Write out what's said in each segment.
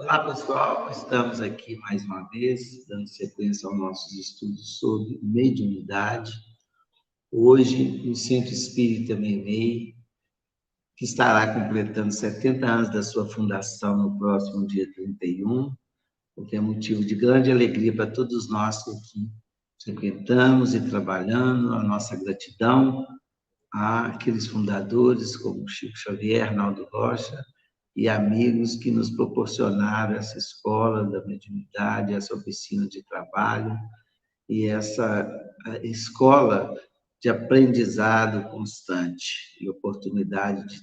Olá, pessoal. Estamos aqui mais uma vez, dando sequência aos nossos estudos sobre mediunidade. Hoje, no Centro Espírita Meimei, que estará completando 70 anos da sua fundação no próximo dia 31, o que é motivo de grande alegria para todos nós que aqui frequentamos e trabalhando. A nossa gratidão àqueles fundadores como Chico Xavier, Arnaldo Rocha, e amigos que nos proporcionaram essa escola da mediunidade, essa oficina de trabalho e essa escola de aprendizado constante e oportunidade de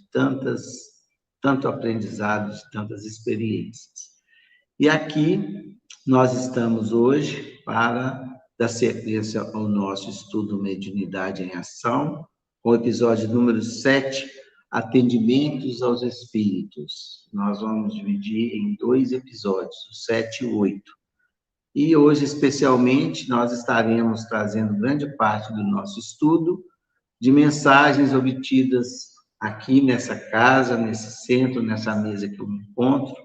tanto aprendizado, de tantas experiências. E aqui nós estamos hoje para dar sequência ao nosso estudo Mediunidade em Ação, com o episódio número 7, Atendimentos aos Espíritos. Nós vamos dividir em 2 episódios, o 7 e o 8. E hoje, especialmente, nós estaremos trazendo grande parte do nosso estudo de mensagens obtidas aqui nessa casa, nesse centro, nessa mesa que eu me encontro,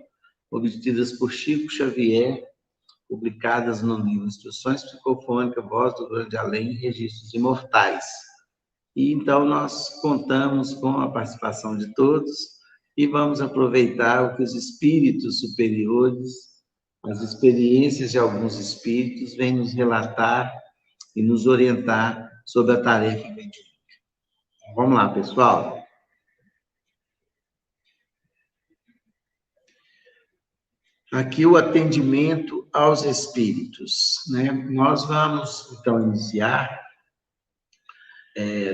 obtidas por Chico Xavier, publicadas no livro Instruções Psicofônicas, Voz do Grande Além e Registros Imortais. E então nós contamos com a participação de todos e vamos aproveitar o que os espíritos superiores, as experiências de alguns espíritos, vêm nos relatar e nos orientar sobre a tarefa mediúnica. Vamos lá, pessoal. Aqui o atendimento aos espíritos, né? Nós vamos, então, iniciar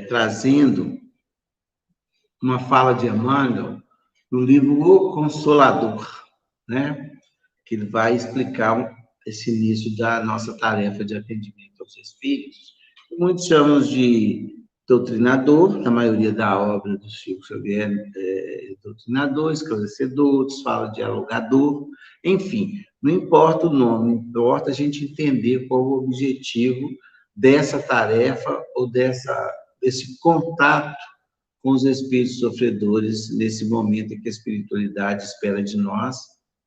trazendo uma fala de Emmanuel no livro O Consolador, né? Que ele vai explicar esse início da nossa tarefa de atendimento aos espíritos. Muitos chamam de doutrinador, na maioria da obra do Chico Xavier é doutrinador, esclarecedor, outros falam dialogador, enfim, não importa o nome, importa a gente entender qual o objetivo dessa tarefa ou desse contato com os espíritos sofredores nesse momento em que a espiritualidade espera de nós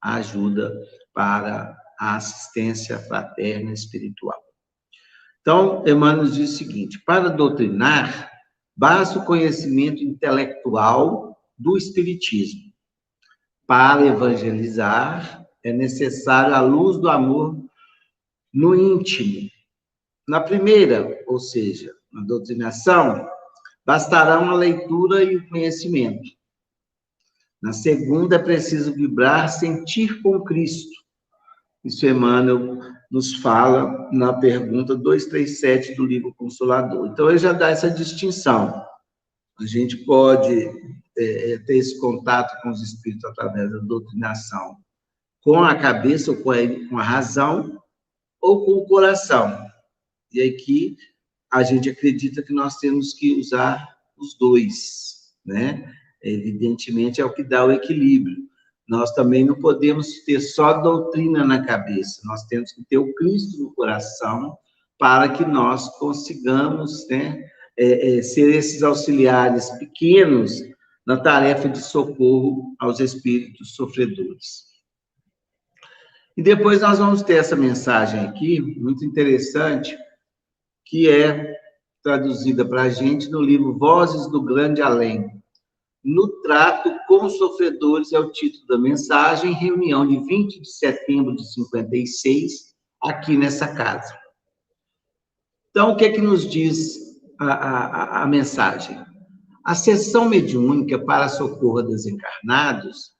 a ajuda para a assistência fraterna espiritual. Então, Emmanuel diz o seguinte: para doutrinar, basta o conhecimento intelectual do espiritismo. Para evangelizar, é necessário a luz do amor no íntimo. Na primeira, ou seja, na doutrinação, bastará uma leitura e o conhecimento. Na segunda, é preciso vibrar, sentir com Cristo. Isso Emmanuel nos fala na pergunta 237 do livro Consolador. Então, ele já dá essa distinção. A gente pode ter esse contato com os espíritos através da doutrinação, com a cabeça ou com a razão, ou com o coração. E aqui a gente acredita que nós temos que usar os dois, né? Evidentemente, é o que dá o equilíbrio. Nós também não podemos ter só doutrina na cabeça, nós temos que ter o Cristo no coração para que nós consigamos, né, ser esses auxiliares pequenos na tarefa de socorro aos espíritos sofredores. E depois nós vamos ter essa mensagem aqui, muito interessante, que é traduzida para a gente no livro Vozes do Grande Além. No trato com os sofredores é o título da mensagem, reunião de 20 de setembro de 56, aqui nessa casa. Então, o que é que nos diz a mensagem? A sessão mediúnica para socorro a desencarnados,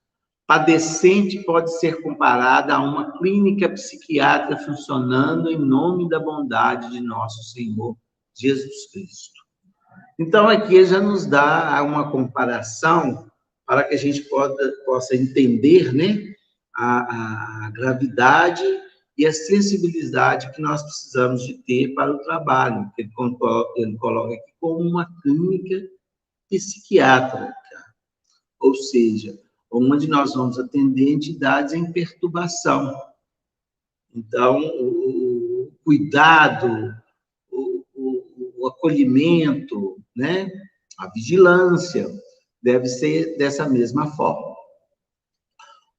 padecente pode ser comparada a uma clínica psiquiátrica funcionando em nome da bondade de nosso Senhor Jesus Cristo. Então, aqui já nos dá uma comparação para que a gente possa entender, né, a gravidade e a sensibilidade que nós precisamos de ter para o trabalho, que ele coloca aqui como uma clínica psiquiátrica, ou seja, onde nós vamos atender entidades em perturbação. Então, o cuidado, o acolhimento, né? A vigilância deve ser dessa mesma forma.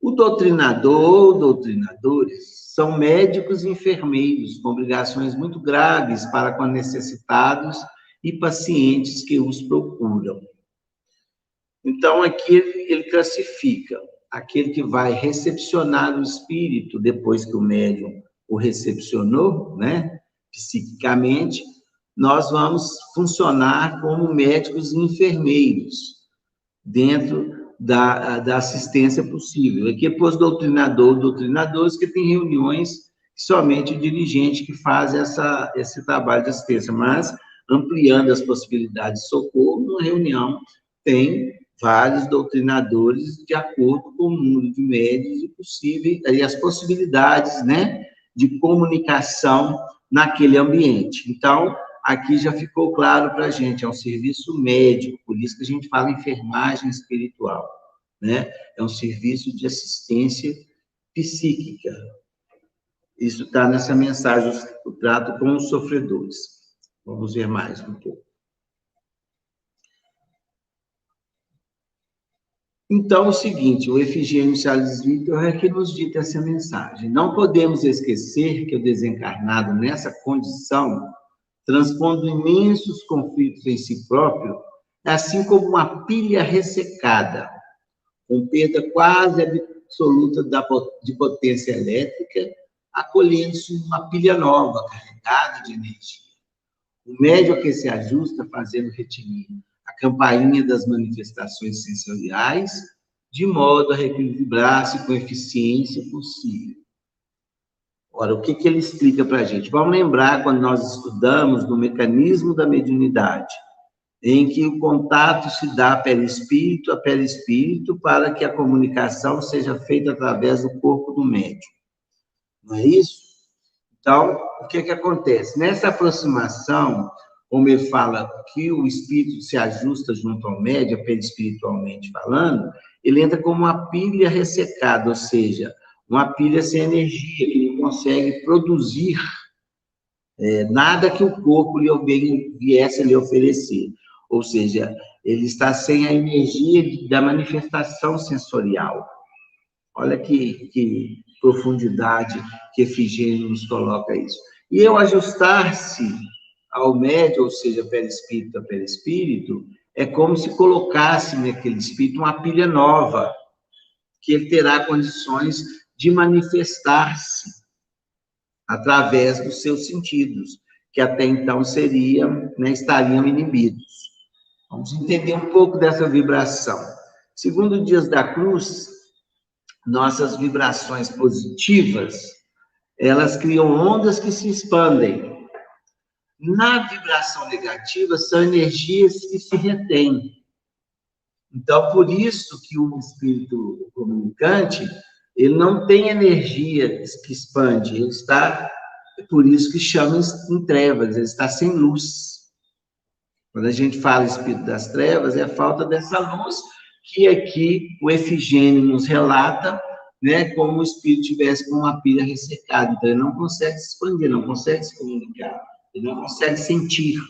O doutrinador ou doutrinadores são médicos e enfermeiros com obrigações muito graves para com necessitados e pacientes que os procuram. Então, aqui ele classifica aquele que vai recepcionar o espírito depois que o médium o recepcionou, né, psiquicamente. Nós vamos funcionar como médicos e enfermeiros dentro da assistência possível. Aqui é pós-doutrinador, doutrinadores que tem reuniões que somente o dirigente que faz esse trabalho de assistência, mas ampliando as possibilidades de socorro, uma reunião tem vários doutrinadores de acordo com o número de médios e possíveis, e as possibilidades, né, de comunicação naquele ambiente. Então, aqui já ficou claro para a gente, é um serviço médico, por isso que a gente fala enfermagem espiritual, né? É um serviço de assistência psíquica. Isso está nessa mensagem, o trato com os sofredores. Vamos ver mais um pouco. Então, o seguinte, o Efigênio Sales Vitor é que nos dita essa mensagem. Não podemos esquecer que o desencarnado, nessa condição, transpondo imensos conflitos em si próprio, é assim como uma pilha ressecada, com perda quase absoluta de potência elétrica, acolhendo-se uma pilha nova, carregada de energia. O médium a que se ajusta, fazendo retinir a campainha das manifestações sensoriais, de modo a reequilibrar-se com eficiência possível. Ora, o que ele explica para a gente? Vamos lembrar quando nós estudamos no mecanismo da mediunidade, em que o contato se dá perispírito a perispírito para que a comunicação seja feita através do corpo do médium. Não é isso? Então, o que acontece? Nessa aproximação, como ele fala que o espírito se ajusta junto ao médium, perispiritualmente falando, ele entra como uma pilha ressecada, ou seja, uma pilha sem energia, que não consegue produzir nada que o corpo viesse a lhe oferecer. Ou seja, ele está sem a energia da manifestação sensorial. Olha que profundidade que Efigênio nos coloca isso. E eu ajustar-se ao médium, ou seja, perispírito a perispírito, é como se colocasse naquele espírito uma pilha nova, que ele terá condições de manifestar-se através dos seus sentidos, que até então estariam inibidos. Vamos entender um pouco dessa vibração. Segundo Dias da Cruz, nossas vibrações positivas, elas criam ondas que se expandem. Na vibração negativa, são energias que se retêm. Então, por isso que o espírito comunicante, ele não tem energia que expande, ele está, por isso que chama em trevas, ele está sem luz. Quando a gente fala espírito das trevas, é a falta dessa luz que aqui o Efigênio nos relata, né, como o espírito tivesse com uma pilha ressecada. Então, ele não consegue se expandir, não consegue se comunicar, ele não consegue sentir,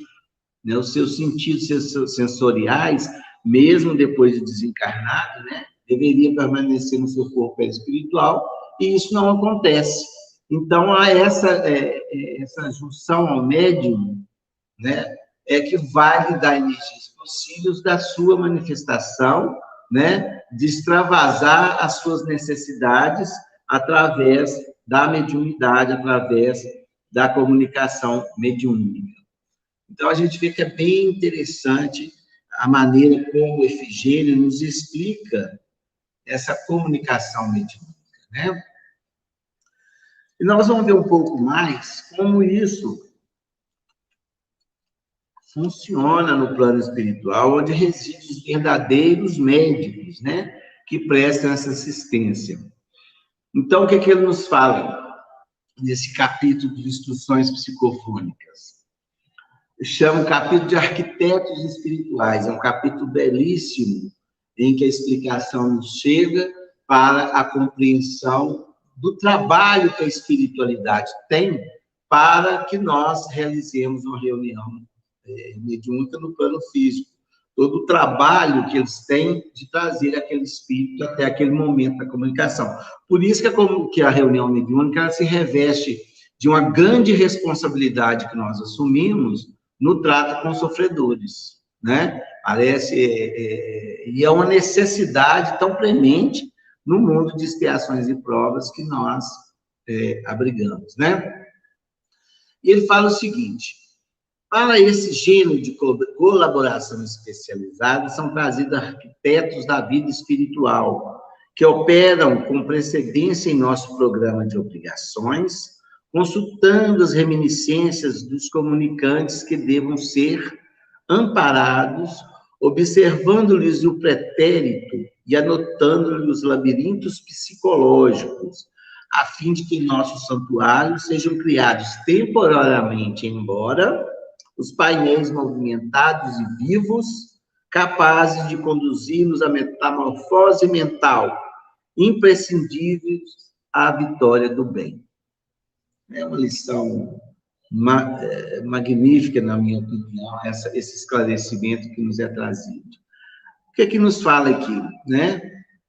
né, os seus sentidos sensoriais, mesmo depois de desencarnado, né, deveria permanecer no seu corpo espiritual, e isso não acontece. Então, há essa junção ao médium, né, que vai lhe dar energias possíveis da sua manifestação, né, de extravasar as suas necessidades através da mediunidade, através da comunicação mediúnica. Então, a gente vê que é bem interessante a maneira como o Efigênio nos explica essa comunicação mediúnica, né? E nós vamos ver um pouco mais como isso funciona no plano espiritual, onde residem os verdadeiros médicos, né, que prestam essa assistência. Então, o que ele nos fala nesse capítulo de instruções psicofônicas? Chama o capítulo de arquitetos espirituais, é um capítulo belíssimo, em que a explicação nos chega para a compreensão do trabalho que a espiritualidade tem para que nós realizemos uma reunião mediúnica no plano físico. todo o trabalho que eles têm de trazer aquele espírito até aquele momento da comunicação. Por isso que a reunião mediúnica ela se reveste de uma grande responsabilidade que nós assumimos no trato com os sofredores, né? Parece, e é uma necessidade tão premente no mundo de expiações e provas que nós abrigamos, né? E ele fala o seguinte: para esse gênero de colaboração especializada, são trazidos arquitetos da vida espiritual, que operam com precedência em nosso programa de obrigações, consultando as reminiscências dos comunicantes que devam ser amparados, observando-lhes o pretérito e anotando-lhes os labirintos psicológicos, a fim de que em nossos santuários sejam criados temporariamente, embora os painéis movimentados e vivos, capazes de conduzir-nos à metamorfose mental, imprescindíveis à vitória do bem. É uma lição magnífica, na minha opinião, esse esclarecimento que nos é trazido. O que é que nos fala aqui, né?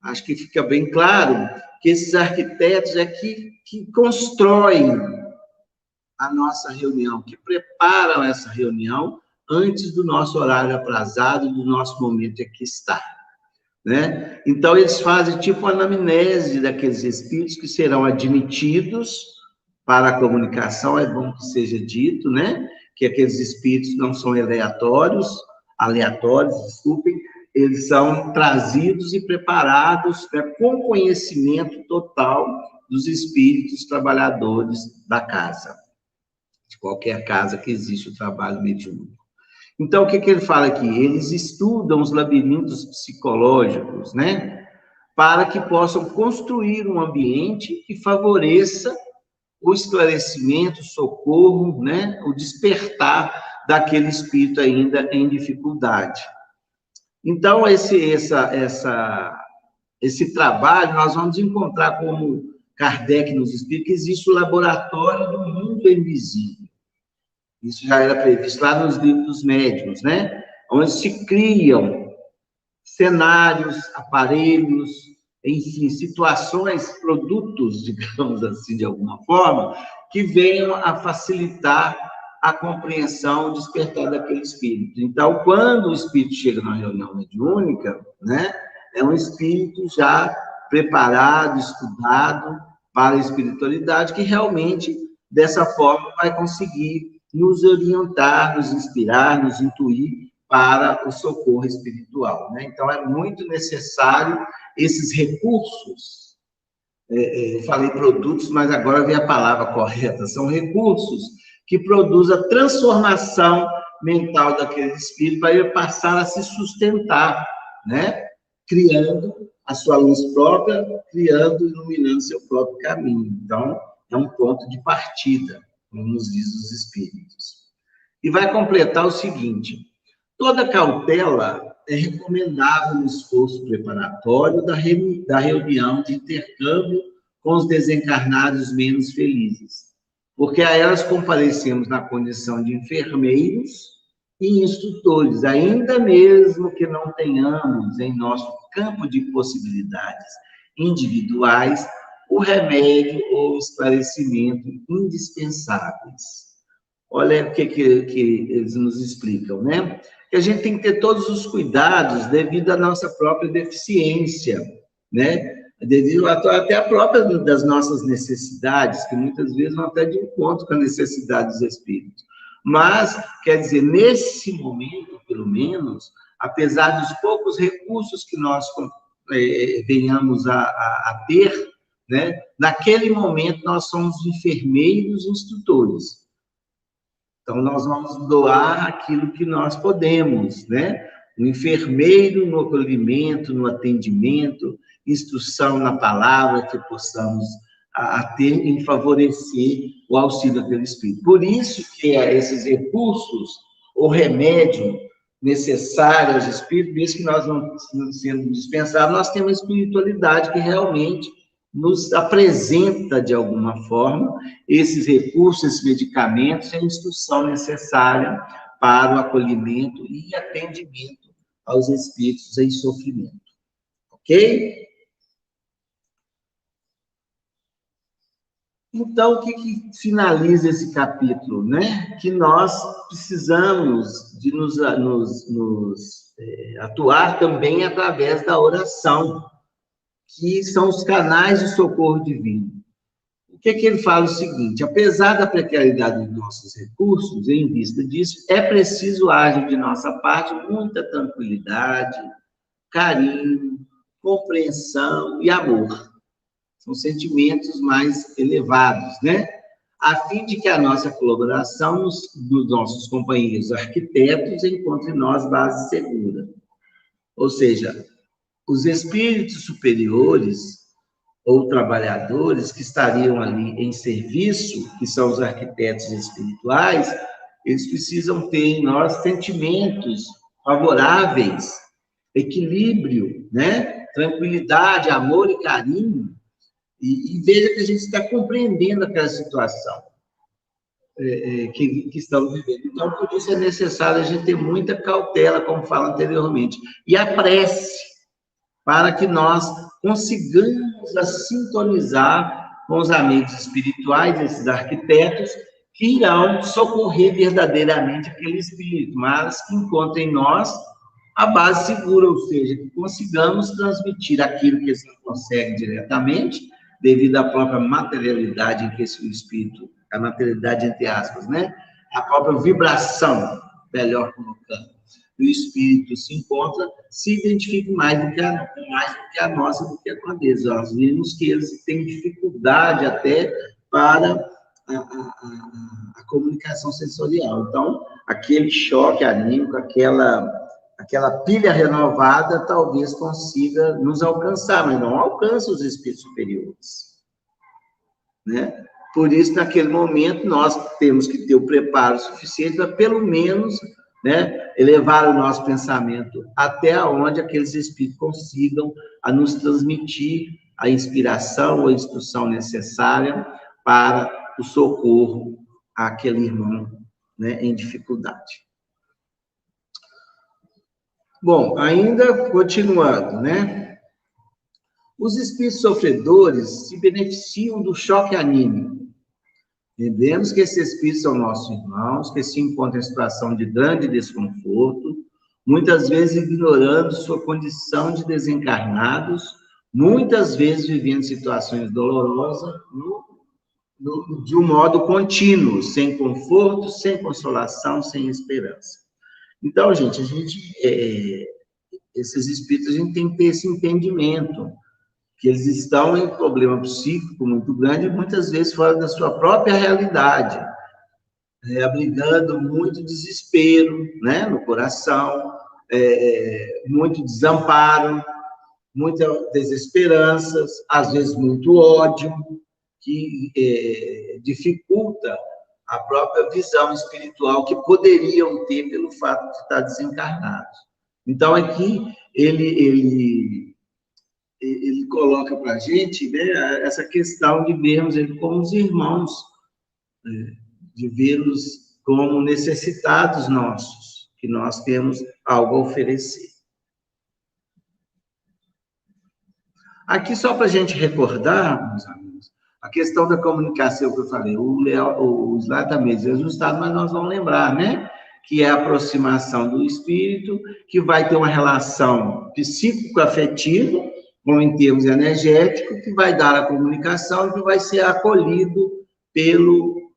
Acho que fica bem claro que esses arquitetos é que constroem a nossa reunião, que preparam essa reunião antes do nosso horário aprazado, do nosso momento aqui estar, né? Então, eles fazem tipo uma anamnese daqueles espíritos que serão admitidos para a comunicação, é bom que seja dito, né? Que aqueles espíritos não são aleatórios, desculpem, eles são trazidos e preparados, né, com conhecimento total dos espíritos trabalhadores da casa, de qualquer casa que existe o trabalho mediúnico. Então, o que ele fala aqui? Eles estudam os labirintos psicológicos, né, para que possam construir um ambiente que favoreça o esclarecimento, o socorro, né, o despertar daquele espírito ainda em dificuldade. Então, esse trabalho, nós vamos encontrar, como Kardec nos explica, que existe o laboratório do mundo invisível. Isso já era previsto lá nos livros dos médiuns, né? Onde se criam cenários, aparelhos, enfim, situações, produtos, digamos assim, de alguma forma, que venham a facilitar a compreensão, o despertar daquele espírito. Então, quando o espírito chega na reunião mediúnica, né, é um espírito já preparado, estudado para a espiritualidade, que realmente, dessa forma, vai conseguir nos orientar, nos inspirar, nos intuir para o socorro espiritual, né? Então, é muito necessário esses recursos, eu falei produtos, mas agora vem a palavra correta, são recursos que produzem a transformação mental daquele espírito para ele passar a se sustentar, né? Criando a sua luz própria, criando, iluminando seu próprio caminho. Então, é um ponto de partida, como nos diz os espíritos. E vai completar o seguinte: toda cautela é recomendável no esforço preparatório da reunião de intercâmbio com os desencarnados menos felizes, porque a elas comparecemos na condição de enfermeiros e instrutores, ainda mesmo que não tenhamos em nosso campo de possibilidades individuais o remédio ou o esclarecimento indispensáveis. Olha o que eles nos explicam, né? Que a gente tem que ter todos os cuidados devido à nossa própria deficiência, né? Devido até à própria das nossas necessidades, que muitas vezes vão até de encontro com a necessidade dos espíritos. Mas, quer dizer, nesse momento, pelo menos, apesar dos poucos recursos que nós venhamos a ter, né? Naquele momento nós somos enfermeiros e instrutores. Então, nós vamos doar aquilo que nós podemos, né? O enfermeiro no acolhimento, no atendimento, instrução na palavra que possamos ter em favorecer o auxílio daquele espírito. Por isso que esses recursos, o remédio necessário aos espíritos, mesmo que nós não sendo dispensados, nós temos a espiritualidade que realmente nos apresenta, de alguma forma, esses recursos, esses medicamentos e a instrução necessária para o acolhimento e atendimento aos espíritos em sofrimento. Ok? Então, o que finaliza esse capítulo, né? Que nós precisamos de atuar também através da oração, que são os canais de socorro divino. O que ele fala? O seguinte: apesar da precariedade dos nossos recursos, em vista disso, é preciso agir de nossa parte muita tranquilidade, carinho, compreensão e amor. São sentimentos mais elevados, né? A fim de que a nossa colaboração dos nossos companheiros arquitetos encontre em nós base segura. Ou seja, os espíritos superiores ou trabalhadores que estariam ali em serviço, que são os arquitetos espirituais, eles precisam ter em nós sentimentos favoráveis, equilíbrio, né? Tranquilidade, amor e carinho. E veja que a gente está compreendendo aquela situação que estamos vivendo. Então, por isso é necessário a gente ter muita cautela, como fala anteriormente, e a prece, para que nós consigamos sintonizar com os amigos espirituais, esses arquitetos, que irão socorrer verdadeiramente aquele espírito, mas que encontrem em nós a base segura, ou seja, que consigamos transmitir aquilo que eles não conseguem diretamente, devido à própria materialidade em que esse espírito, a materialidade entre aspas, né? A própria vibração, melhor colocando, o espírito se encontra, se identifica mais do que a nossa, do que a com a deles. Nós vimos que eles têm dificuldade até para a comunicação sensorial. Então, aquele choque anímico, aquela pilha renovada, talvez consiga nos alcançar, mas não alcança os espíritos superiores, né? Por isso, naquele momento, nós temos que ter o preparo suficiente para, pelo menos, né, elevar o nosso pensamento até onde aqueles espíritos consigam a nos transmitir a inspiração ou a instrução necessária para o socorro àquele irmão, né, em dificuldade. Bom, ainda continuando, né? Os espíritos sofredores se beneficiam do choque anímico. Entendemos que esses espíritos são nossos irmãos, que se encontram em situação de grande desconforto, muitas vezes ignorando sua condição de desencarnados, muitas vezes vivendo situações dolorosas, de um modo contínuo, sem conforto, sem consolação, sem esperança. Então, gente, esses espíritos, a gente tem que ter esse entendimento, que eles estão em problema psíquico muito grande, muitas vezes fora da sua própria realidade, abrigando muito desespero, né, no coração, muito desamparo, muitas desesperanças, às vezes muito ódio, que dificulta a própria visão espiritual que poderiam ter pelo fato de estar desencarnados. Então, aqui, ele coloca para a gente, né, essa questão de vermos ele como os irmãos, de vê-los como necessitados nossos, que nós temos algo a oferecer. Aqui, só para a gente recordar, meus amigos, a questão da comunicação que eu falei, o slide está meio desajustado, mas nós vamos lembrar, né? Que é a aproximação do espírito, que vai ter uma relação psíquico-afetiva, como em termos energéticos, que vai dar a comunicação e que vai ser acolhido pelo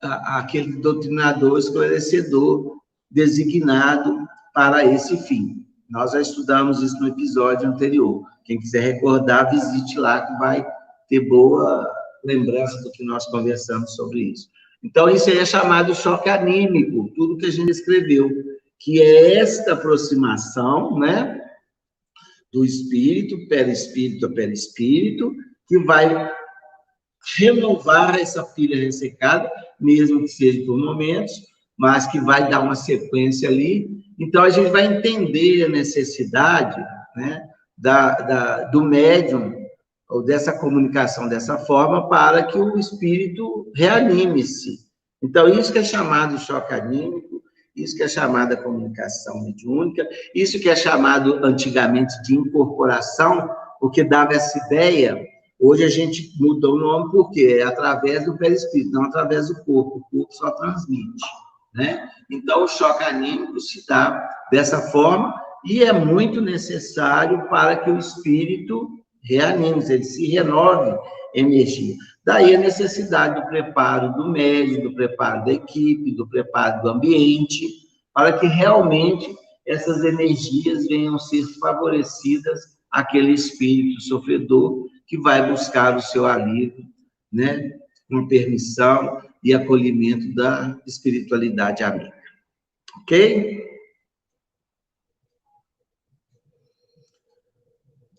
aquele doutrinador, esclarecedor, designado para esse fim. Nós já estudamos isso no episódio anterior. Quem quiser recordar, visite lá, que vai ter boa lembrança do que nós conversamos sobre isso. Então, isso aí é chamado choque anímico, tudo que a gente escreveu, que é esta aproximação, né, do espírito, perispírito a perispírito, que vai renovar essa pilha ressecada, mesmo que seja por momentos, mas que vai dar uma sequência ali. Então, a gente vai entender a necessidade, né, do médium, ou dessa comunicação dessa forma, para que o espírito reanime-se. Então, isso que é chamado choque anímico, Isso que é chamada comunicação mediúnica, isso que é chamado antigamente de incorporação, porque dava essa ideia. Hoje a gente mudou o nome porque é através do perispírito, não através do corpo. O corpo só transmite, né? Então, o choque anímico se dá dessa forma e é muito necessário para que o espírito reanime, ele se renove energia. Daí a necessidade do preparo do médium, do preparo da equipe, do preparo do ambiente, para que realmente essas energias venham a ser favorecidas àquele espírito sofredor que vai buscar o seu alívio, né, com permissão e acolhimento da espiritualidade amiga. Ok?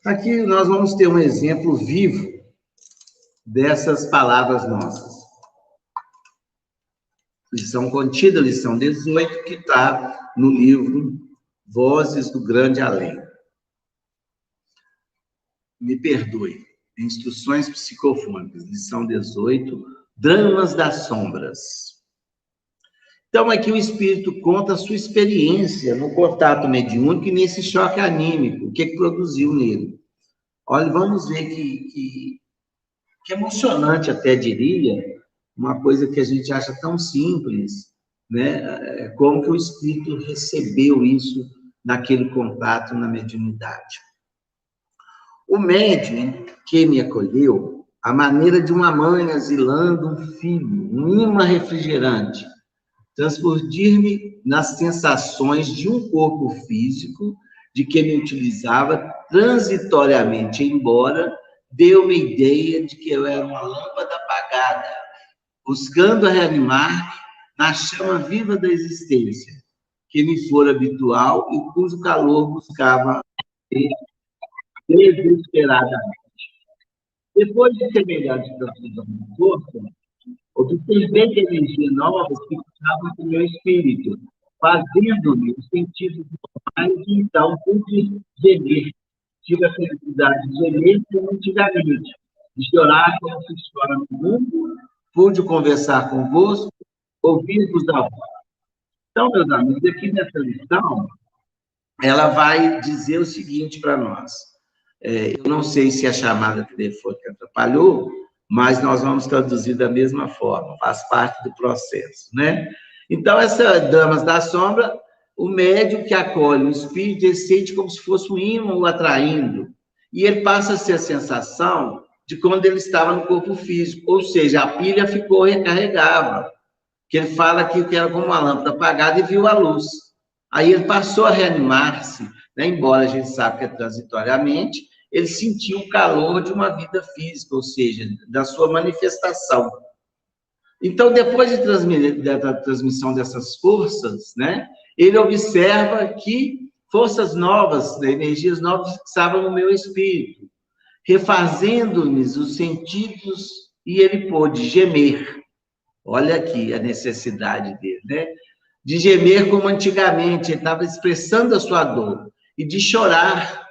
Aqui nós vamos ter um exemplo vivo dessas palavras nossas. Lição contida, lição 18, que está no livro Vozes do Grande Além. Me perdoe. Instruções psicofônicas, lição 18, Dramas das Sombras. Então, aqui o espírito conta a sua experiência no contato mediúnico e nesse choque anímico, o que produziu nele. Olha, vamos ver que emocionante, até diria, uma coisa que a gente acha tão simples, né? Como que o espírito recebeu isso naquele contato na mediunidade. O médium que me acolheu, à maneira de uma mãe asilando um filho, um imã refrigerante, transfundir-me nas sensações de um corpo físico de que me utilizava transitoriamente, embora deu-me a ideia de que eu era uma lâmpada apagada, buscando reanimar na chama viva da existência, que me fora habitual e cujo calor buscava desesperadamente. Depois de semelhante transfusão de força, observei que energia nova se fixava no meu espírito, fazendo-me os sentidos normais e então pude gemer. Tive a felicidade de gemer como antigamente, de chorar como se chora no mundo, pude conversar convosco, ouvir-vos da voz. Então, meus amigos, aqui nessa lição, ela vai dizer o seguinte para nós. Eu não sei se a chamada telefônica atrapalhou, mas nós vamos traduzir da mesma forma, faz parte do processo, né? Então, essa Damas da Sombra, o médium que acolhe o espírito, ele sente como se fosse um ímã o atraindo, e ele passa a ser a sensação de quando ele estava no corpo físico, ou seja, a pilha ficou recarregável, que ele fala que era como uma lâmpada apagada e viu a luz. Aí ele passou a reanimar-se, né? Embora a gente saiba que é transitoriamente, ele sentiu o calor de uma vida física, ou seja, da sua manifestação. Então, depois da transmissão dessas forças, né, ele observa que forças novas, energias novas estavam no meu espírito, refazendo-nos os sentidos, e ele pôde gemer. Olha aqui a necessidade dele, né? De gemer como antigamente, ele estava expressando a sua dor, e de chorar.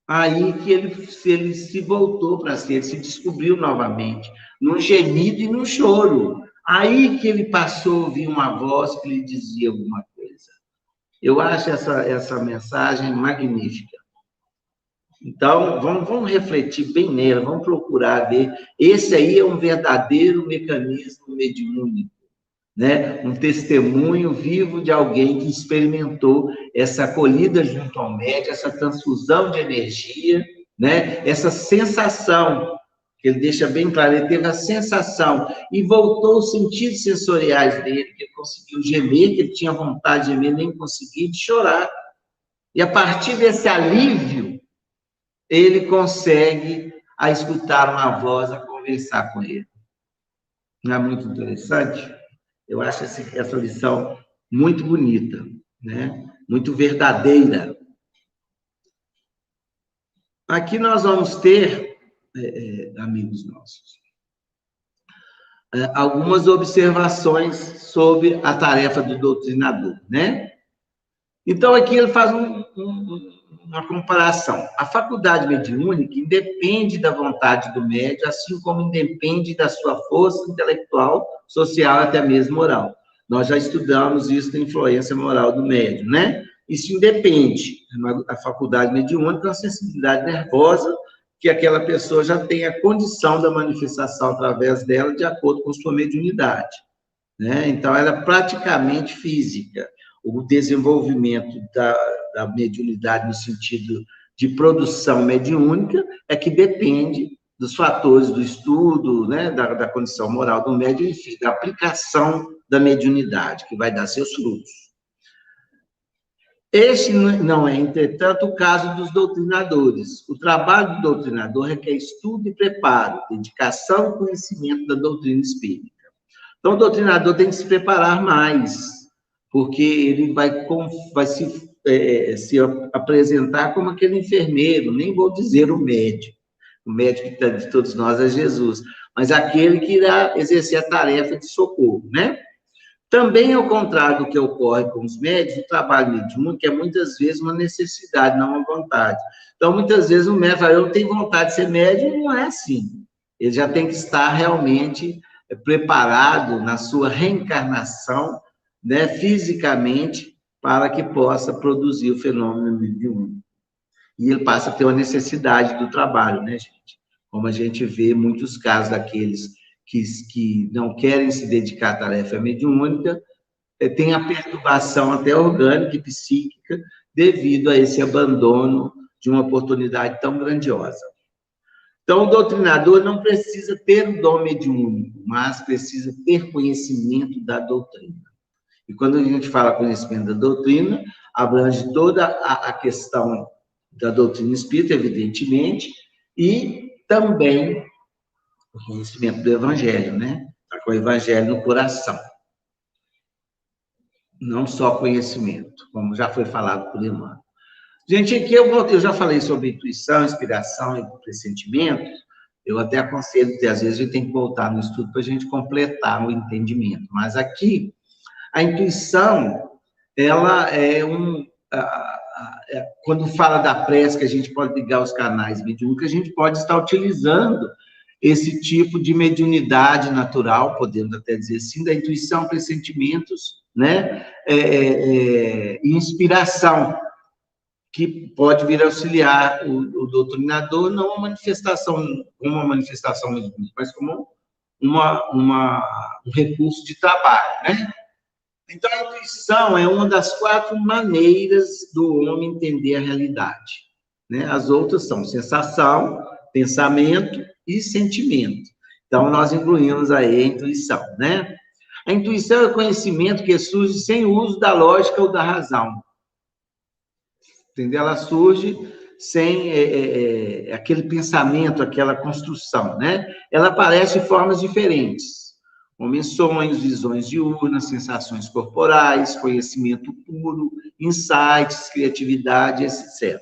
Aí que ele se voltou para si, ele se descobriu novamente, num gemido e num choro. Aí que ele passou a ouvir uma voz que lhe dizia alguma coisa. Eu acho essa mensagem magnífica. Então, vamos refletir bem nela, vamos procurar ver. Esse aí é um verdadeiro mecanismo mediúnico, né? Um testemunho vivo de alguém que experimentou essa acolhida junto ao médium, essa transfusão de energia, né? Essa sensação, que ele deixa bem claro, ele teve a sensação e voltou os sentidos sensoriais dele, que ele conseguiu gemer, que ele tinha vontade de gemer, nem conseguia, de chorar. E a partir desse alívio, ele consegue a escutar uma voz, a conversar com ele. Não é muito interessante? Eu acho essa lição muito bonita, né? Muito verdadeira. Aqui nós vamos ter, amigos nossos, algumas observações sobre a tarefa do doutrinador, né? Então, aqui ele faz uma comparação. A faculdade mediúnica independe da vontade do médium, assim como independe da sua força intelectual, social, até mesmo moral. Nós já estudamos isso da influência moral do médium, né? Isso independe, a faculdade mediúnica é uma sensibilidade nervosa que aquela pessoa já tem a condição da manifestação através dela de acordo com sua mediunidade, né? Então, ela é praticamente física. O desenvolvimento da mediunidade no sentido de produção mediúnica é que depende dos fatores do estudo, né, da condição moral do médium, enfim, da aplicação da mediunidade, que vai dar seus frutos. Este não é, entretanto, o caso dos doutrinadores. O trabalho do doutrinador requer estudo e preparo, dedicação e conhecimento da doutrina espírita. Então, o doutrinador tem que se preparar mais, porque ele vai se apresentar como aquele enfermeiro, nem vou dizer o médico de todos nós é Jesus, mas aquele que irá exercer a tarefa de socorro, né? Também, ao contrário do que ocorre com os médios, o trabalho mediúnico é muitas vezes uma necessidade, não uma vontade. Então, muitas vezes o médium fala, eu tenho vontade de ser médium, não é assim. Ele já tem que estar realmente preparado na sua reencarnação, né, fisicamente, para que possa produzir o fenômeno mediúnico. E ele passa a ter uma necessidade do trabalho, né, gente? Como a gente vê muitos casos daqueles que não querem se dedicar à tarefa mediúnica, tem a perturbação até orgânica e psíquica devido a esse abandono de uma oportunidade tão grandiosa. Então, o doutrinador não precisa ter o dom mediúnico, mas precisa ter conhecimento da doutrina. E quando a gente fala conhecimento da doutrina, abrange toda a questão da doutrina espírita, evidentemente, e também o conhecimento do evangelho, né? Está com o evangelho no coração. Não só conhecimento, como já foi falado por Emmanuel. Gente, aqui eu já falei sobre intuição, inspiração e pressentimento. Eu até aconselho que, às vezes, a gente tem que voltar no estudo para a gente completar o entendimento. Mas aqui, a intuição, ela é quando fala da prece, que a gente pode ligar os canais mediúnicos, a gente pode estar utilizando esse tipo de mediunidade natural, podemos até dizer assim, da intuição, pressentimentos, né? E inspiração, que pode vir auxiliar o doutrinador, não uma manifestação mediúnica, mas como um recurso de trabalho, né? Então, a intuição é uma das 4 maneiras do homem entender a realidade, né? As outras são sensação, pensamento e sentimento. Então, nós incluímos aí a intuição, né? A intuição é o conhecimento que surge sem o uso da lógica ou da razão. Entendeu? Ela surge sem aquele pensamento, aquela construção, né? Ela aparece de formas diferentes. Como sonhos, visões diurnas, sensações corporais, conhecimento puro, insights, criatividade, etc.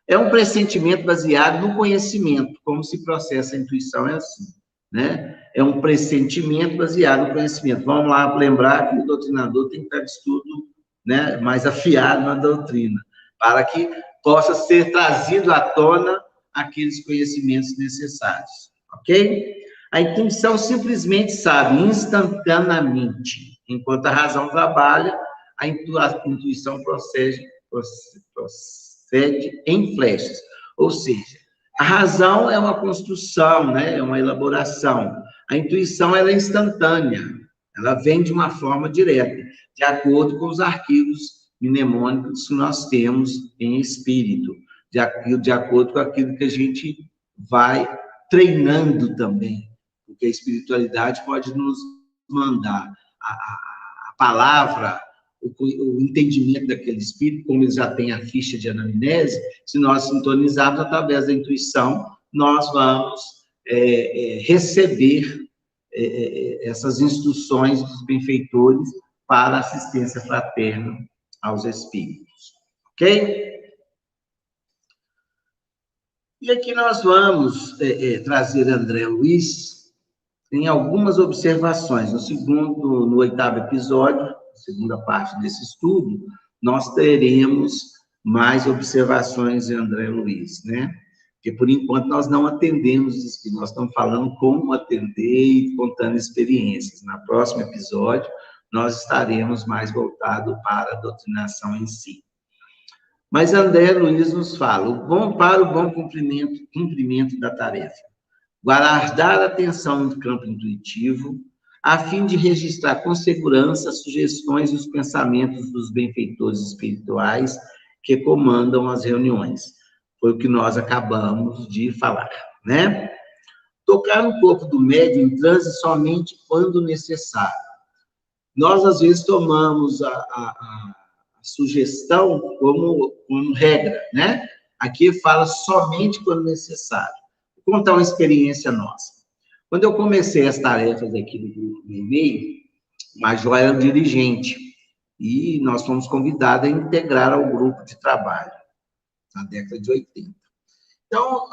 É um pressentimento baseado no conhecimento, como se processa a intuição, é assim, né? É um pressentimento baseado no conhecimento. Vamos lá lembrar que o doutrinador tem que estar de estudo, né, mais afiado na doutrina, para que possa ser trazido à tona aqueles conhecimentos necessários, ok? A intuição simplesmente sabe instantaneamente, enquanto a razão trabalha, a intuição procede em flechas. Ou seja, a razão é uma construção, né? É uma elaboração. A intuição ela é instantânea, ela vem de uma forma direta, de acordo com os arquivos mnemônicos que nós temos em espírito, de acordo com aquilo que a gente vai treinando também, porque a espiritualidade pode nos mandar a palavra, o entendimento daquele espírito, como ele já tem a ficha de anamnese, se nós sintonizarmos através da intuição, nós vamos receber essas instruções dos benfeitores para assistência fraterna aos espíritos, ok? E aqui nós vamos trazer André Luiz em algumas observações. No 8º episódio, segunda parte desse estudo, nós teremos mais observações de André Luiz, né? Porque, por enquanto, nós não atendemos os espíritos, nós estamos falando como atender e contando experiências. No próximo episódio, nós estaremos mais voltados para a doutrinação em si. Mas André Luiz nos fala, para o bom cumprimento da tarefa, guardar a atenção no campo intuitivo, a fim de registrar com segurança as sugestões e os pensamentos dos benfeitores espirituais que comandam as reuniões. Foi o que nós acabamos de falar, né? Tocar um pouco do médium em transe somente quando necessário. Nós, às vezes, tomamos a sugestão como regra, né? Aqui fala somente quando necessário. Vou contar uma experiência nossa. Quando eu comecei as tarefas aqui do grupo do e-mail, o Major era o dirigente, e nós fomos convidados a integrar ao grupo de trabalho, na década de 80. Então,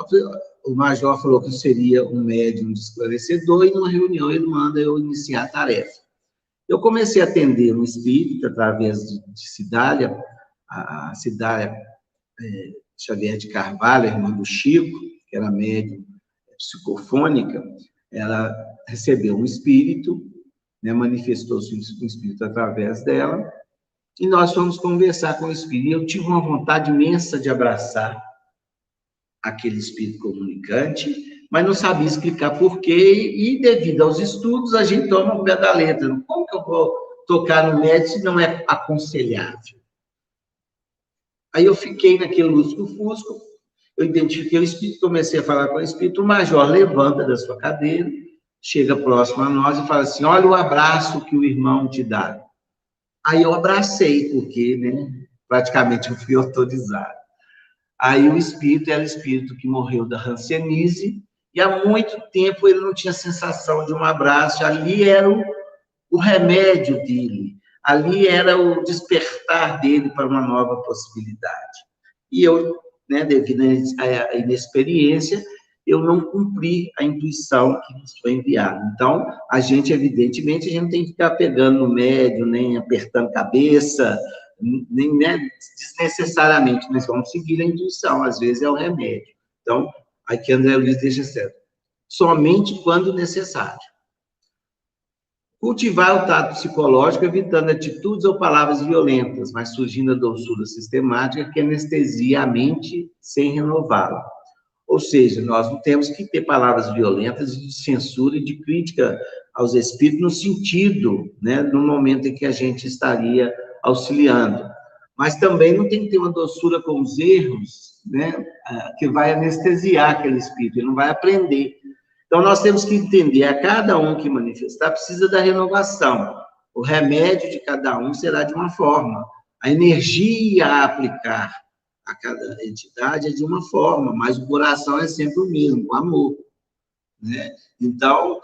o Major falou que eu seria um médium esclarecedor, e numa reunião ele manda eu iniciar a tarefa. Eu comecei a atender um espírito através de Cidália, a Cidália Xavier de Carvalho, irmã do Chico, que era médium psicofônica. Ela recebeu um espírito, né, manifestou-se um espírito através dela, e nós fomos conversar com o espírito. E eu tive uma vontade imensa de abraçar aquele espírito comunicante, mas não sabia explicar por quê, e devido aos estudos, a gente toma o pé da letra. Como que eu vou tocar no médium se não é aconselhável? Aí eu fiquei naquele lusco-fusco, eu identifiquei o espírito, comecei a falar com o espírito, o Major levanta da sua cadeira, chega próximo a nós e fala assim, olha o abraço que o irmão te dá. Aí eu abracei, porque, né, praticamente eu fui autorizado. Aí o espírito era o espírito que morreu da hanseníase, e há muito tempo ele não tinha sensação de um abraço, ali era o remédio dele, ali era o despertar dele para uma nova possibilidade. E eu, né, devido à inexperiência, eu não cumpri a intuição que nos foi enviada. Então, a gente, evidentemente, a gente não tem que ficar pegando no médio, nem apertando cabeça, nem, né, desnecessariamente, nós vamos seguir a intuição, às vezes é o remédio. Então, aqui André Luiz deixa certo. Somente quando necessário. Cultivar o tato psicológico, evitando atitudes ou palavras violentas, mas surgindo a doçura sistemática que anestesia a mente sem renová-la. Ou seja, nós não temos que ter palavras violentas de censura e de crítica aos espíritos no sentido, né, no momento em que a gente estaria auxiliando. Mas também não tem que ter uma doçura com os erros, né, que vai anestesiar aquele espírito, ele não vai aprender. Então, nós temos que entender, a cada um que manifestar precisa da renovação. O remédio de cada um será de uma forma. A energia a aplicar a cada entidade é de uma forma, mas o coração é sempre o mesmo, o amor, né? Então,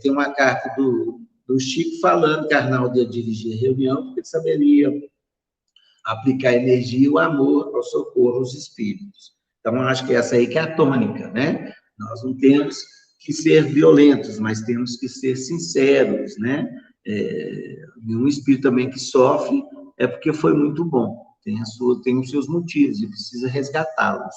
tem uma carta do Chico falando que Arnaldo ia dirigir a reunião, porque ele saberia aplicar energia e o amor ao socorro aos espíritos. Então, acho que essa aí que é a tônica, né? Nós não temos que ser violentos, mas temos que ser sinceros, né? Um espírito também que sofre é porque foi muito bom, tem os seus motivos e precisa resgatá-los.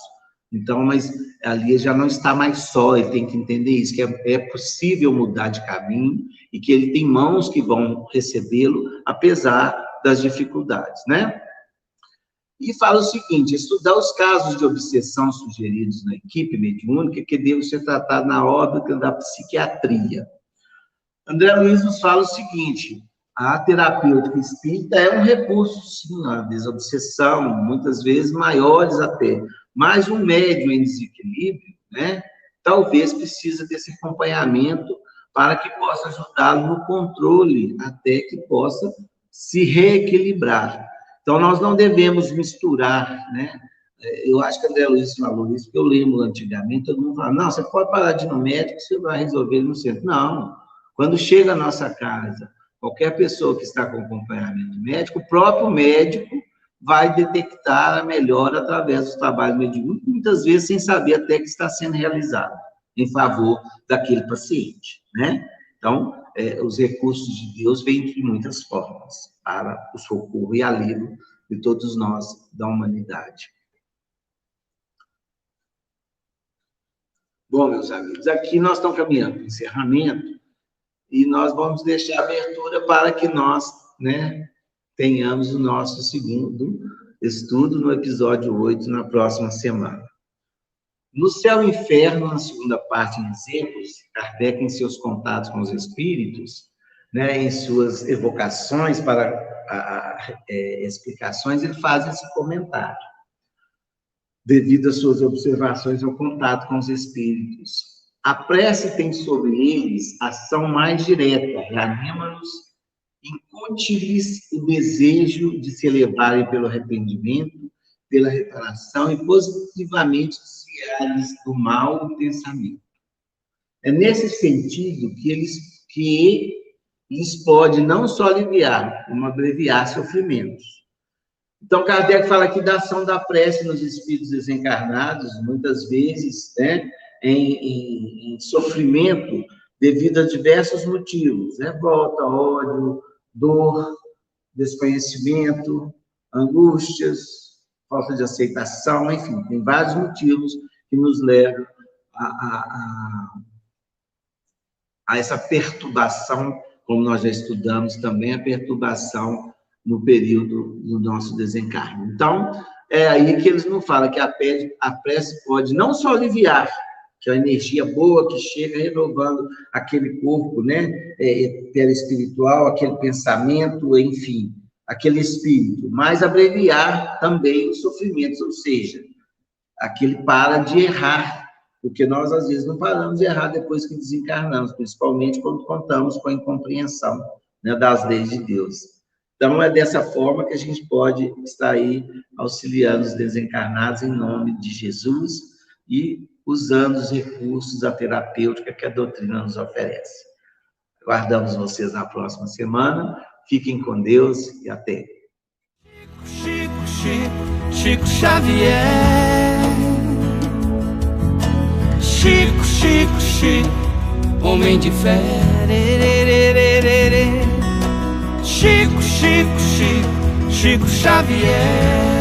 Então, mas ali já não está mais só, ele tem que entender isso, que é possível mudar de caminho e que ele tem mãos que vão recebê-lo, apesar das dificuldades, né? E fala o seguinte, estudar os casos de obsessão sugeridos na equipe mediúnica que devem ser tratados na órbita da psiquiatria. André Luiz nos fala o seguinte, a terapêutica espírita é um recurso, sim, a desobsessão, muitas vezes maiores até, mas um médium em desequilíbrio, né, talvez precisa desse acompanhamento para que possa ajudá-lo no controle, até que possa se reequilibrar. Então, nós não devemos misturar, né? Eu acho que André Luiz falou isso, porque eu lembro antigamente, todo mundo falava, não, você pode parar de ir no médico, você vai resolver no centro. Não, quando chega à nossa casa, qualquer pessoa que está com acompanhamento médico, o próprio médico vai detectar a melhora através do trabalho mediúnico, muitas vezes sem saber até que está sendo realizado em favor daquele paciente, né? Então, os recursos de Deus vêm de muitas formas para o socorro e alívio de todos nós da humanidade. Bom, meus amigos, aqui nós estamos caminhando para o encerramento, e nós vamos deixar abertura para que nós, né, tenhamos o nosso segundo estudo no episódio 8, na próxima semana. No Céu e Inferno, na segunda parte, em exemplos, Kardec, em seus contatos com os espíritos, né, em suas evocações para explicações, ele faz esse comentário, devido às suas observações ao contato com os espíritos. A prece tem sobre eles ação mais direta, reanima-nos, incute-lhes o desejo de se elevarem pelo arrependimento, pela reparação e positivamente desviar-lhes do mal do pensamento. É nesse sentido que lhes pode não só aliviar, como abreviar sofrimentos. Então, Kardec fala aqui da ação da prece nos espíritos desencarnados, muitas vezes, né, em sofrimento devido a diversos motivos, revolta, ódio, dor, desconhecimento, angústias, falta de aceitação, enfim, tem vários motivos que nos levam a essa perturbação, como nós já estudamos também, a perturbação no período do nosso desencarne. Então, é aí que eles não falam que a prece pode não só aliviar, que é a energia boa que chega renovando aquele corpo, né, espiritual, aquele pensamento, enfim, aquele espírito, mas abreviar também os sofrimentos, ou seja, aquele para de errar, porque nós, às vezes, não paramos de errar depois que desencarnamos, principalmente quando contamos com a incompreensão, né, das leis de Deus. Então, é dessa forma que a gente pode estar aí auxiliando os desencarnados em nome de Jesus e usando os recursos da terapêutica que a doutrina nos oferece. Aguardamos vocês na próxima semana. Fiquem com Deus e até. Chico Xavier. Chico, homem de fé. Chico Xavier.